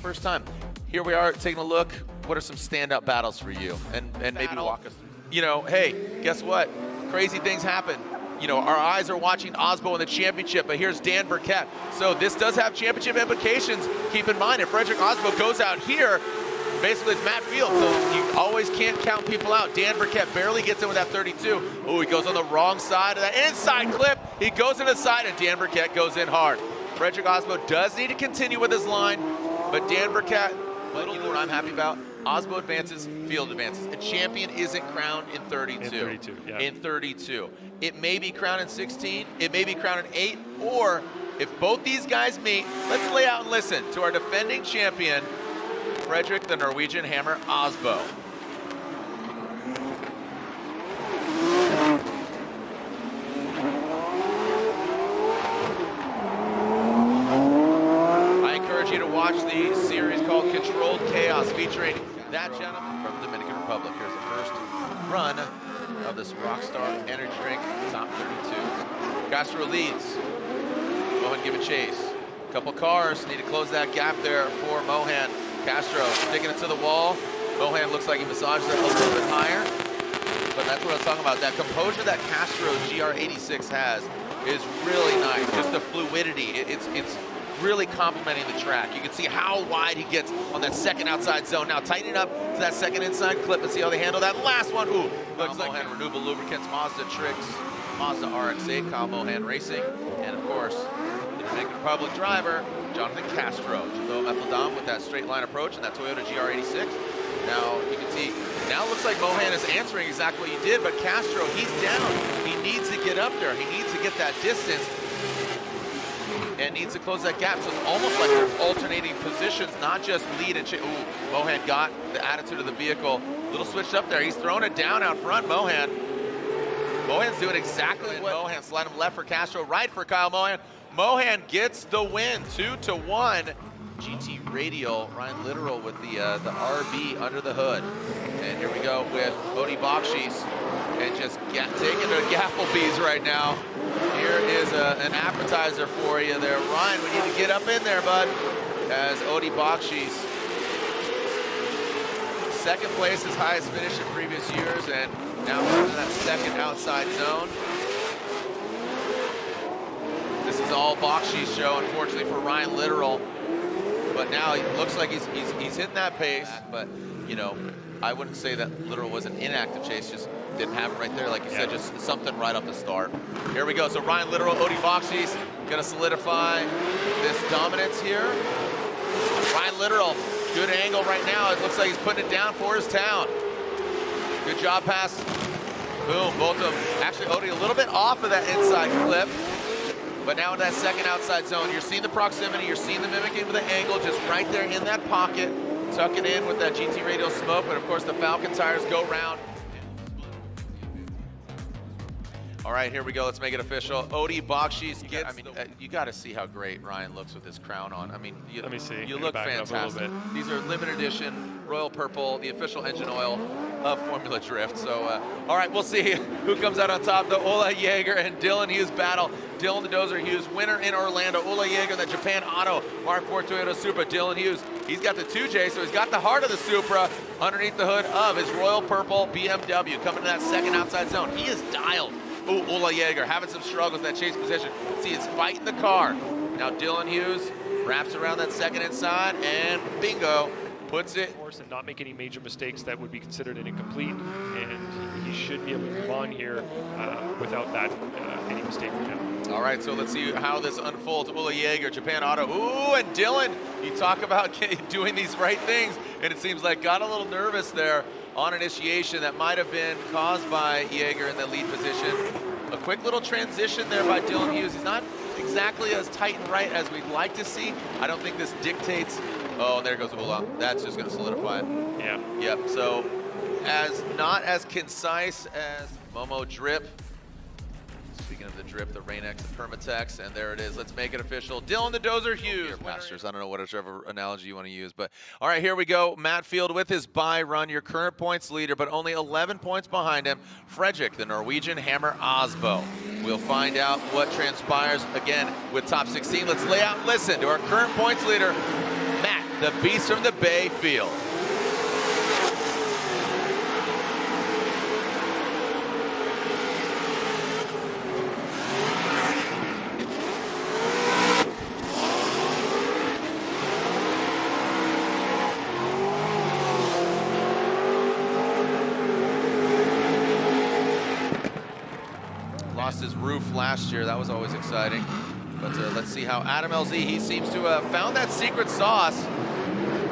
first time. Here we are taking a look. What are some standout battles for you? And maybe walk us through. You know, hey, guess what? Crazy things happen. You know, our eyes are watching Osbo in the championship, but here's Dan Burkett. So this does have championship implications. Keep in mind, if Frederick Osbo goes out here, basically it's Matt Field, so you always can't count people out. Dan Burkett barely gets in with that 32. Oh, he goes on the wrong side of that inside clip. He goes in the side, and Dan Burkett goes in hard. Frederick Osbo does need to continue with his line, but Dan Burkett, well, you know what I'm happy about? Osbo advances, Field advances. A champion isn't crowned in 32. In 32, yeah. In 32. It may be crowned in 16, it may be crowned in 8, or if both these guys meet, let's lay out and listen to our defending champion, Frederick the Norwegian Hammer Osbo. I encourage you to watch the series called Controlled Chaos, featuring that gentleman from the Dominican Republic. Here's the first run of this Rockstar energy drink, top 32. Castro leads. Mohan giving chase. Couple cars need to close that gap there for Mohan. Castro sticking it to the wall. Mohan looks like he massages it a little bit higher. But that's what I was talking about. That composure that Castro's GR86 has is really nice. Just the fluidity. It's really complimenting the track. You can see how wide he gets on that second outside zone. Now tightening up to that second inside clip and see how they handle that last one. Ooh, looks like Mohan Renewable Lubricants, Mazda Tricks, Mazda RX-8, Kyle Mohan Racing, and of course, the Dominican Republic driver, Jonathan Castro. Methyl Dom with that straight line approach and that Toyota GR86. Now you can see, now it looks like Mohan is answering exactly what you did, but Castro, he's down. He needs to get up there. He needs to get that distance and needs to close that gap. So it's almost like they're alternating positions, not just lead and chase. Ooh, Mohan got the attitude of the vehicle. Little switched up there. He's throwing it down out front, Mohan. Mohan's doing exactly what Mohan. Slide him left for Castro, right for Kyle Mohan. Mohan gets the win, 2-1. GT Radial, Ryan Literal with the RB under the hood. And here we go with Odie Bakshis, and just taking the Gapplebees right now. Here is an appetizer for you there. Ryan, we need to get up in there, bud. As Odie Bakshis, second place, his highest finish in previous years, and now we're in that second outside zone. This is all Bakshis show, unfortunately for Ryan Literal. But now it looks like he's hitting that pace. But, you know, I wouldn't say that Literal was an inactive chase, just didn't have it right there. Like you said, just something right off the start. Here we go. So Ryan Literal, Odie Bakshis, going to solidify this dominance here. Ryan Literal, good angle right now. It looks like he's putting it down for his town. Good job pass. Boom, both of them. Actually, Odie a little bit off of that inside clip. But now in that second outside zone, you're seeing the proximity, you're seeing the mimicking with the angle, just right there in that pocket. Tuck it in with that GT Radial smoke, but of course the Falcon tires go round. All right, here we go, let's make it official. Odie Bakshis gets, you gotta see how great Ryan looks with his crown on. I mean, Let me see. You look fantastic. These are limited edition, royal purple, the official engine oil of Formula Drift. So, all right, we'll see who comes out on top. The Ola Yeager and Dylan Hughes battle. Dylan the Dozer Hughes, winner in Orlando. Ola Yeager, the Japan Auto Mark IV Toyota Supra. Dylan Hughes, he's got the 2J, so he's got the heart of the Supra underneath the hood of his royal purple BMW. Coming to that second outside zone. He is dialed. Ooh, Ola Yeager having some struggles in that chase position. See, he's fighting the car. Now Dylan Hughes wraps around that second inside, and bingo, puts it. And not make any major mistakes that would be considered an incomplete, and he should be able to move on here without that any mistake from him. All right, so let's see how this unfolds. Ola Yeager, Japan Auto. Ooh, and Dylan, you talk about doing these right things, and it seems like got a little nervous there on initiation. That might have been caused by Yeager in the lead position. A quick little transition there by Dylan Hughes. He's not exactly as tight and right as we'd like to see. I don't think this dictates. Oh, and there goes Ola. That's just going to solidify it. Yeah. Yep, so not as concise as Momo Drip. Speaking of the Drip, the Rain-X, the Permatex, and there it is. Let's make it official. Dylan the Dozer Hughes. Masters. I don't know whatever analogy you want to use, but all right, here we go. Matt Field with his bye run, your current points leader, but only 11 points behind him. Frederick, the Norwegian Hammer Osbo. We'll find out what transpires again with top 16. Let's lay out and listen to our current points leader, Matt the beast from the Bay Field. Lost his roof last year. That was always exciting. But let's see how Adam LZ, he seems to have found that secret sauce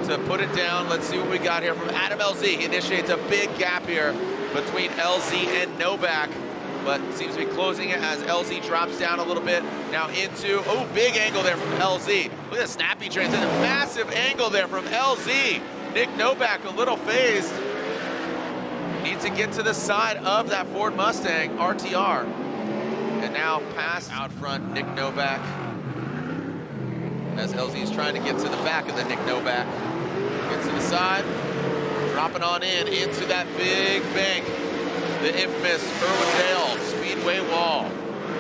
to put it down. Let's see what we got here from Adam LZ. He initiates a big gap here between LZ and Novak, but seems to be closing it as LZ drops down a little bit. Now into, oh, big angle there from LZ. Look at the snappy transition, massive angle there from LZ. Nick Novak a little phased. Needs to get to the side of that Ford Mustang RTR. And now past out front, Nick Novak. As LZ is trying to get to the back of the Nick Novak. Gets to the side, dropping on into that big bank. The infamous IRWINDALE Speedway wall.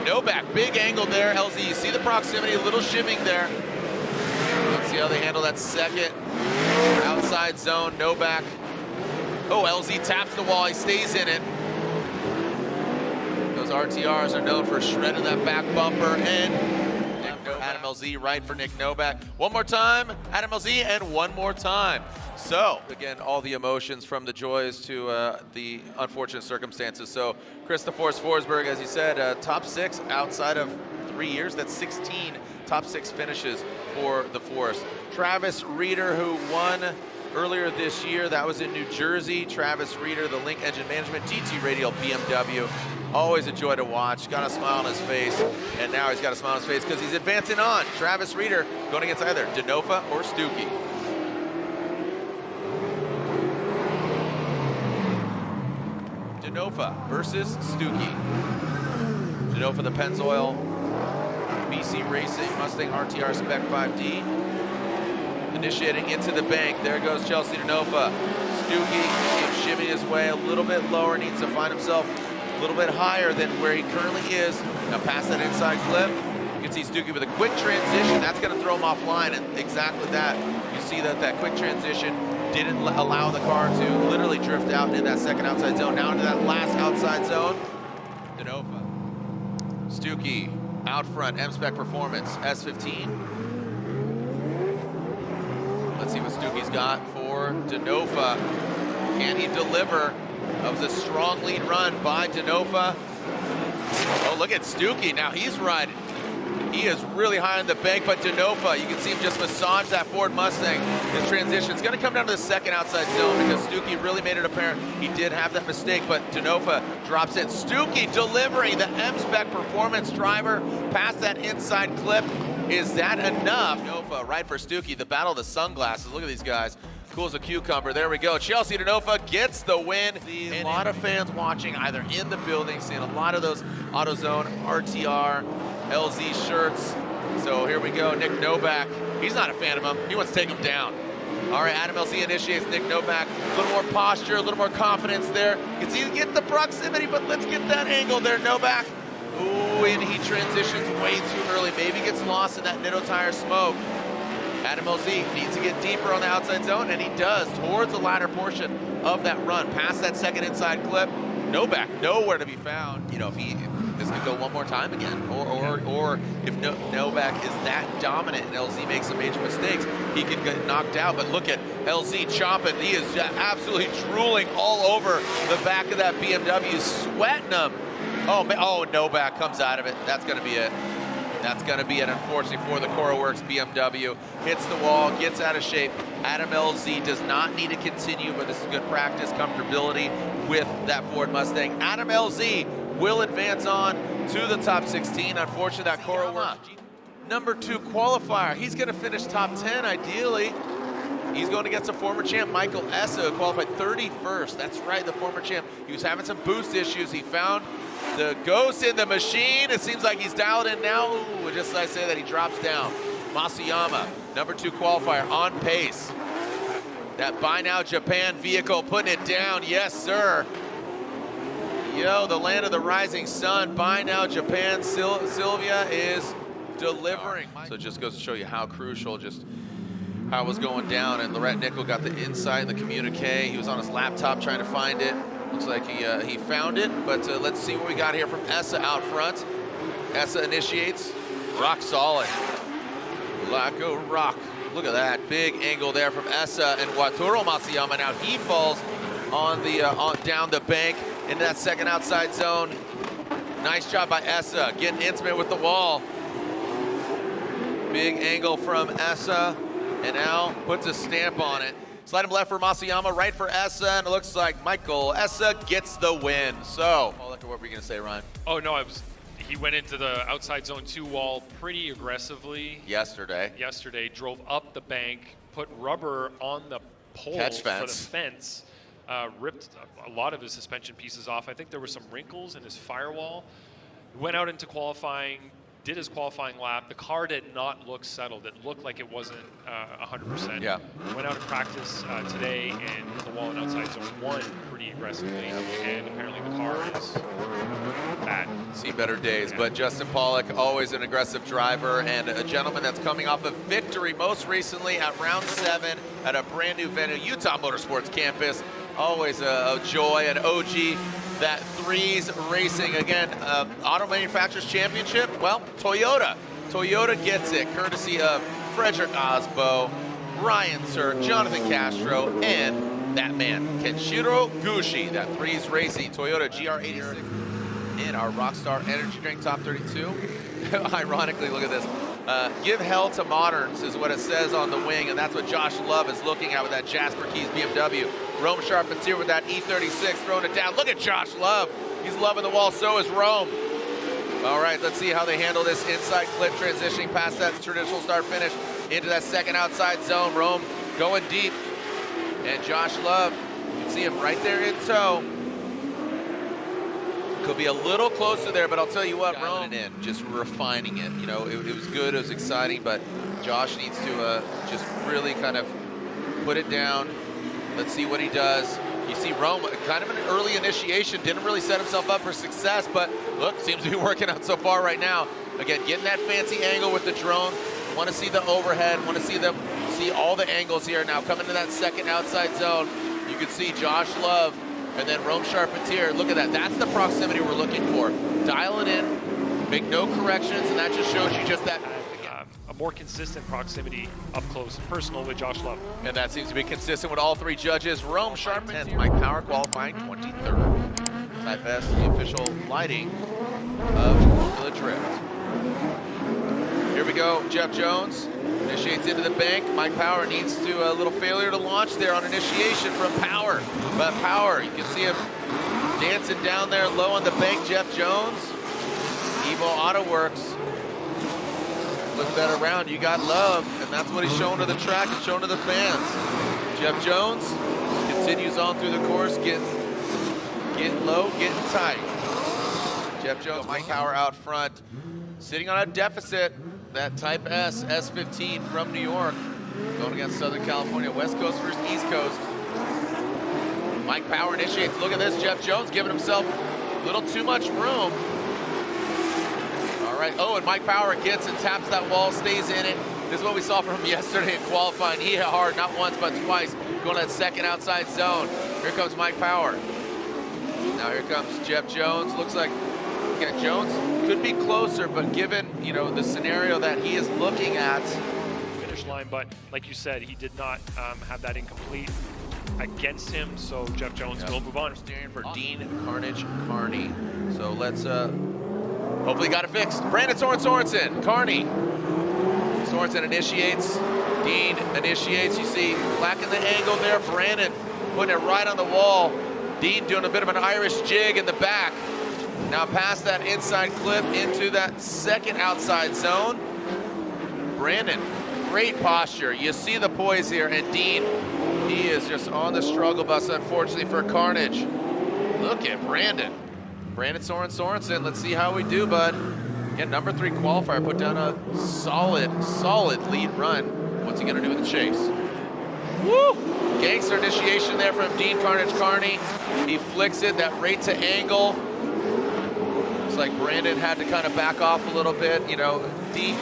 Novak, big angle there, LZ. You see the proximity, a little shimming there. Let's see how they handle that second outside zone. Novak. Oh, LZ taps the wall, he stays in it. Those RTRs are known for shredding that back bumper, and Adam LZ right for Nick Novak. One more time, Adam LZ, and one more time. So, again, all the emotions from the joys to the unfortunate circumstances. So, Christopher Forsberg, as he said, top 6 outside of 3 years. That's 16 top 6 finishes for the Force. Travis Reeder, who won earlier this year, that was in New Jersey. Travis Reeder, the Link Engine Management GT Radial BMW. Always a joy to watch. Got a smile on his face, and now he's got a smile on his face because he's advancing on. Travis Reeder going against either Denofa or Stuckey. Denofa versus Stuckey. Denofa, the Pennzoil BC Racing Mustang RTR Spec 5D. Initiating into the bank. There goes Chelsea Denofa. Stuckey keeps shimmying his way a little bit lower, needs to find himself a little bit higher than where he currently is. Now past that inside clip, you can see Stuckey with a quick transition. That's going to throw him offline, and exactly that. You see that quick transition didn't allow the car to literally drift out in that second outside zone. Now into that last outside zone. Denofa. Stuckey out front, M-Spec Performance, S15. Let's see what Stuckey's got for Denofa. Can he deliver? That was a strong lead run by Denofa. Oh, look at Stuckey. Now he's riding. He is really high on the bank, but Denofa, you can see him just massage that Ford Mustang. His transition is going to come down to the second outside zone because Stuckey really made it apparent he did have that mistake, but Denofa drops it. Stuckey delivering the M-Spec Performance driver past that inside clip. Is that enough? Denofa right for Stuckey. The battle of the sunglasses. Look at these guys. Cool as a cucumber. There we go. Chelsea Denofa gets the win. A lot of fans watching either in the building, seeing a lot of those AutoZone RTR LZ shirts. So here we go. Nick Novak. He's not a fan of him. He wants to take him down. All right, Adam LZ initiates Nick Novak. A little more posture, a little more confidence there. You can see he get the proximity, but let's get that angle there, Novak. Ooh, and he transitions way too early. Maybe gets lost in that Nitto tire smoke. Adam LZ needs to get deeper on the outside zone, and he does, towards the latter portion of that run. Past that second inside clip, Novak nowhere to be found. You know, if this could go one more time again, or if Novak is that dominant and LZ makes some major mistakes, he could get knocked out. But look at LZ chomping. He is just absolutely drooling all over the back of that BMW, sweating him. Oh, man. Oh, Novak comes out of it. That's going to be it. That's going to be it, unfortunately, for the CoraWorks BMW. Hits the wall, gets out of shape. Adam LZ does not need to continue, but this is good practice, comfortability with that Ford Mustang. Adam LZ will advance on to the top 16. Unfortunately, that CoraWorks number 2 qualifier. He's going to finish top 10, ideally. He's going against a former champ, Michael Essa, who qualified 31st. That's right, the former champ. He was having some boost issues. He found the ghost in the machine. It seems like he's dialed in now. Ooh, just as I say that, he drops down. Masuyama, number 2 qualifier, on pace. That Buy Now Japan vehicle putting it down. Yes, sir. Yo, the land of the rising sun. Buy Now Japan. Sylvia is delivering. So it just goes to show you how crucial just how it was going down, and Laurent Nickel got the insight in the communique. He was on his laptop trying to find it. Looks like he found it, but let's see what we got here from Essa out front. Essa initiates, rock solid. Like a rock. Look at that, big angle there from Essa and Wataru Matsuyama. Now he falls on the down the bank into that second outside zone. Nice job by Essa, getting intimate with the wall. Big angle from Essa, and Al puts a stamp on it. Slide him left for Matsuyama, right for Essa, and it looks like Michael Essa gets the win. So, what were you gonna say, Ryan? Oh no, he went into the outside zone 2 wall pretty aggressively. Yesterday, drove up the bank, put rubber on the pole for the fence, ripped a lot of his suspension pieces off. I think there were some wrinkles in his firewall. Went out into qualifying, did his qualifying lap. The car did not look settled. It looked like it wasn't 100%. Yeah. Went out in practice today and hit the wall in outside zone 1 pretty aggressively, and apparently the car is bad. See better days, but Justin Pollock, always an aggressive driver and a gentleman that's coming off a victory most recently at round 7 at a brand new venue, Utah Motorsports Campus. Always a joy, an OG. That Threes Racing, again, Auto Manufacturers Championship, well, Toyota. Toyota gets it, courtesy of Frederick Osbo, Ryan Sir, Jonathan Castro, and that man, Kenshiro Gushi. That Threes Racing Toyota GR86 in our Rockstar Energy Drink Top 32. Ironically, look at this. Give hell to moderns is what it says on the wing, and that's what Josh Love is looking at with that Jasper Keys BMW. Rome Charpentier with that E36 throwing it down. Look at Josh Love. He's loving the wall, so is Rome. All right, let's see how they handle this inside clip, transitioning past that traditional start finish into that second outside zone. Rome going deep, and Josh Love, you can see him right there in tow. Could be a little closer there, but I'll tell you what, Rome in, just refining it. You know, it was good, it was exciting, but Josh needs to just really kind of put it down. Let's see what he does. You see Rome, kind of an early initiation, didn't really set himself up for success, but look, seems to be working out so far right now. Again, getting that fancy angle with the drone. Want to see the overhead, want to see all the angles here. Now coming to that second outside zone, you can see Josh Love and then Rome Charpentier. Look at that, that's the proximity we're looking for. Dial it in, make no corrections, and that just shows you just that. A more consistent proximity up close and personal with Josh Love. And that seems to be consistent with all 3 judges. Rome Charpentier, Mike Power qualifying 23rd. Type S, the official lighting of Formula Drift. Here we go, Jeff Jones initiates into the bank. Mike Power needs to, a little failure to launch there on initiation from Power. But Power, you can see him dancing down there low on the bank. Jeff Jones, Evo Auto Works. Flip that around, you got Love, and that's what he's showing to the track and showing to the fans. Jeff Jones continues on through the course, getting low, getting tight. Jeff Jones, Mike Power out front, sitting on a deficit. That Type S, S15 from New York, going against Southern California, West Coast versus East Coast. Mike Power initiates, look at this, Jeff Jones giving himself a little too much room. All right, oh, and Mike Power gets and taps that wall, stays in it. This is what we saw from him yesterday in qualifying. He hit hard, not once, but twice, going to that second outside zone. Here comes Mike Power. Now here comes Jeff Jones. Looks like, yeah, Jones could be closer, but given, you know, the scenario that he is looking at. Finish line, but like you said, he did not have that incomplete against him, so Jeff Jones will move on. Steering for Dean Carnage Carney. So let's hopefully got it fixed. Brandon Sorensen, Carney. Sorensen initiates, Dean initiates. You see, lacking the angle there. Brandon putting it right on the wall. Dean doing a bit of an Irish jig in the back. Now past that inside clip into that second outside zone. Brandon, great posture. You see the poise here, and Dean, he is just on the struggle bus, unfortunately, for Carnage. Look at Brandon. Brandon Sorensen, let's see how we do, bud. Again, number 3 qualifier, put down a solid lead run. What's he gonna do with the chase? Woo! Gangster initiation there from Dean Carnage Carney. He flicks it, that right to angle. Looks like Brandon had to kind of back off a little bit, you know, Dean.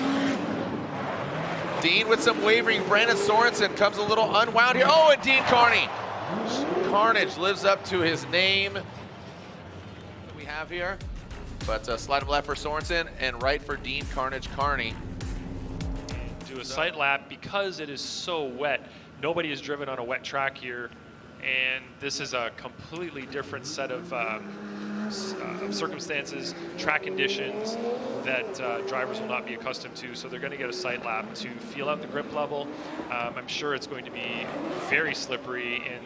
Dean with some wavering. Brandon Sorensen comes a little unwound here. Oh, and Dean Carnage lives up to his name that we have here. But slide him left for Sorensen and right for Dean Carney. Do a sight lap because it is so wet. Nobody has driven on a wet track here, and this is a completely different set of circumstances, track conditions that drivers will not be accustomed to. So they're going to get a sight lap to feel out the grip level. I'm sure it's going to be very slippery in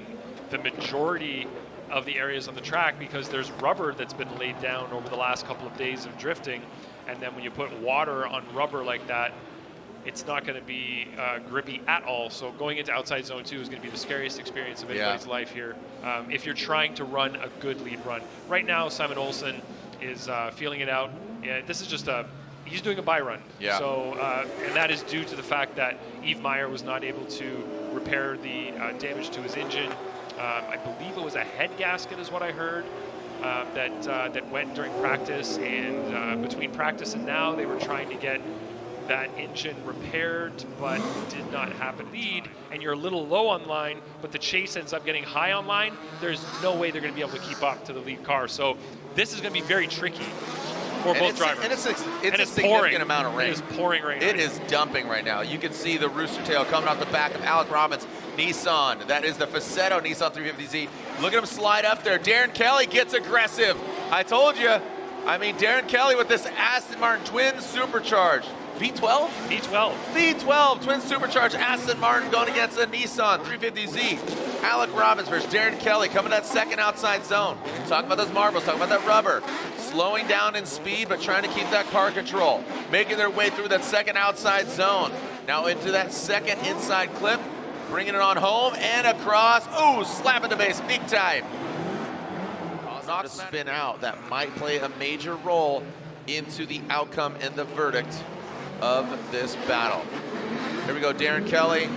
the majority of the areas on the track because there's rubber that's been laid down over the last couple of days of drifting, and then when you put water on rubber like that, it's not going to be grippy at all. So going into outside zone 2 is going to be the scariest experience of anybody's life here if you're trying to run a good lead run. Right now, Simon Olsen is feeling it out. Yeah, this is just he's doing a buy run. Yeah. So, and that is due to the fact that Yves Meyer was not able to repair the damage to his engine. I believe it was a head gasket is what I heard that went during practice, and between practice and now they were trying to get that engine repaired, but did not happen. Lead, and you're a little low on line, but the chase ends up getting high on line. There's no way they're going to be able to keep up to the lead car. So this is going to be very tricky for both drivers. And it's a pouring. significant amount of rain. It is pouring rain. It is dumping right now. You can see the rooster tail coming off the back of Alec Robbins' Nissan. That is the Facetto Nissan 350Z. Look at him slide up there. Darren Kelly gets aggressive. I told you. I mean, Darren Kelly with this Aston Martin twin supercharged. V12? V12, twin supercharged Aston Martin going against a Nissan 350Z. Alec Robbins versus Darren Kelly coming that second outside zone. Talking about those marbles, talking about that rubber. Slowing down in speed, but trying to keep that car control. Making their way through that second outside zone. Now into that second inside clip. Bringing it on home and across. Ooh, slapping the base, big time. Knocks spin out. That might play a major role into the outcome and the verdict of this battle. Here we go, Darren Kelly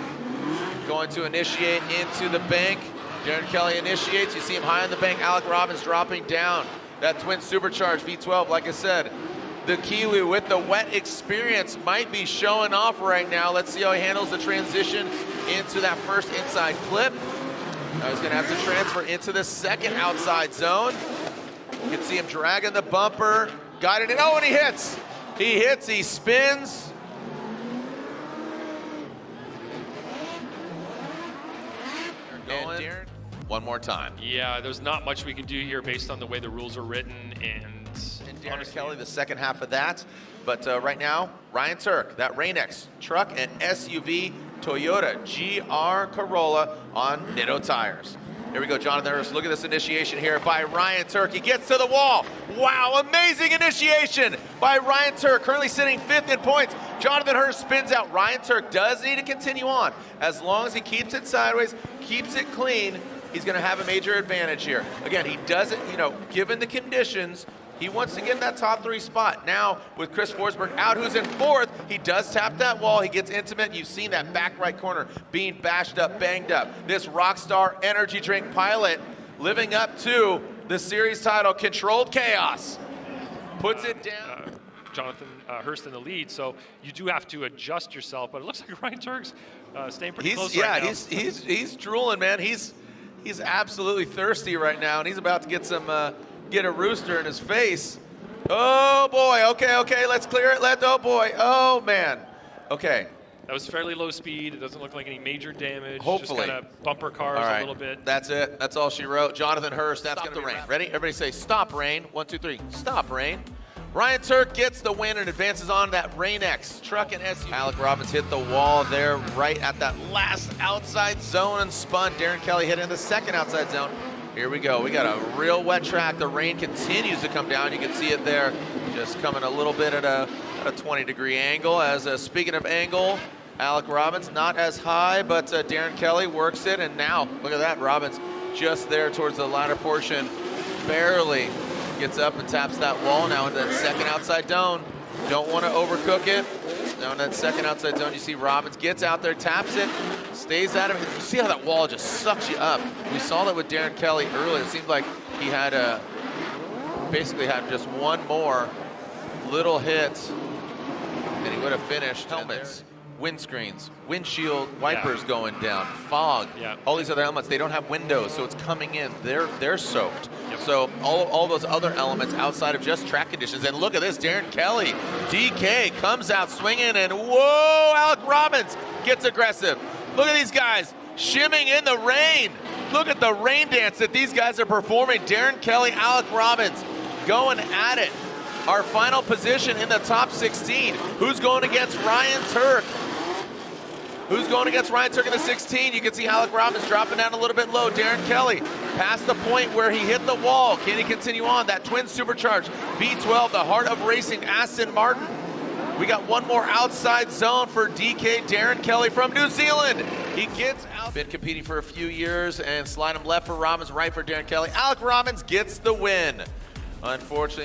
going to initiate into the bank. Darren Kelly initiates, you see him high on the bank. Alec Robbins dropping down. That twin supercharged V12, like I said, the Kiwi with the wet experience might be showing off right now. Let's see how he handles the transition into that first inside clip. Now he's gonna have to transfer into the second outside zone. You can see him dragging the bumper, got it in, oh, and he hits. He hits, he spins. And Darren, one more time. Yeah, there's not much we can do here based on the way the rules are written, and Darren honestly, Kelly, the second half of that. But right now, Ryan Turk, that Rain-X truck and SUV Toyota GR Corolla on Nitto tires. Here we go, Jonathan Hurst. Look at this initiation here by Ryan Turk. He gets to the wall. Wow, amazing initiation by Ryan Turk, currently sitting 5th in points. Jonathan Hurst spins out. Ryan Turk does need to continue on. As long as he keeps it sideways, keeps it clean, he's going to have a major advantage here. Again, he doesn't, given the conditions, he wants to get in that top 3 spot. Now, with Chris Forsberg out, who's in 4th, he does tap that wall. He gets intimate. You've seen that back right corner being bashed up, banged up. This Rockstar energy drink pilot living up to the series title, Controlled Chaos. Puts it down. Jonathan Hurst in the lead, so you do have to adjust yourself, but it looks like Ryan Turk's staying pretty close right now. He's drooling, man. He's absolutely thirsty right now, and he's about to get some... get a rooster in his face. Oh boy, okay, let's clear it. Oh boy, oh man. Okay. That was fairly low speed. It doesn't look like any major damage. Hopefully. Just kind of bumper cars a little bit. That's it, that's all she wrote. Jonathan Hurst, that's gonna be rain. Ready? Everybody say, stop rain. 1, 2, 3, stop rain. Ryan Turk gets the win and advances on that Rain-X truck and SUV. Alec Robbins hit the wall there right at that last outside zone and spun. Darren Kelly hit in the second outside zone. Here we go. We got a real wet track. The rain continues to come down. You can see it there, just coming a little bit at a 20-degree angle. As speaking of angle, Alec Robbins not as high, but Darren Kelly works it. And now, look at that. Robbins just there towards the latter portion, barely gets up and taps that wall. Now into that second outside zone. Don't want to overcook it. Now in that second outside zone, you see Robbins gets out there, taps it, stays out of it. You see how that wall just sucks you up. We saw that with Darren Kelly earlier. It seemed like he had basically had just one more little hit, and he would have finished. Helmets windscreens, windshield wipers going down, fog, all these other elements. They don't have windows, so it's coming in. They're soaked. So all those other elements outside of just track conditions. And look at this, Darren Kelly, DK comes out swinging, and whoa, Alec Robbins gets aggressive. Look at these guys shimming in the rain. Look at the rain dance that these guys are performing. Darren Kelly, Alec Robbins going at it. Our final position in the top 16. Who's going against Ryan Turk? Who's going against Ryan Turk in the 16? You can see Alec Robbins dropping down a little bit low. Darren Kelly past the point where he hit the wall. Can he continue on? That twin supercharged V12, the heart of racing, Aston Martin. We got one more outside zone for DK, Darren Kelly from New Zealand. He gets out. Been competing for a few years, and slide him left for Robbins, right for Darren Kelly. Alec Robbins gets the win. Unfortunately.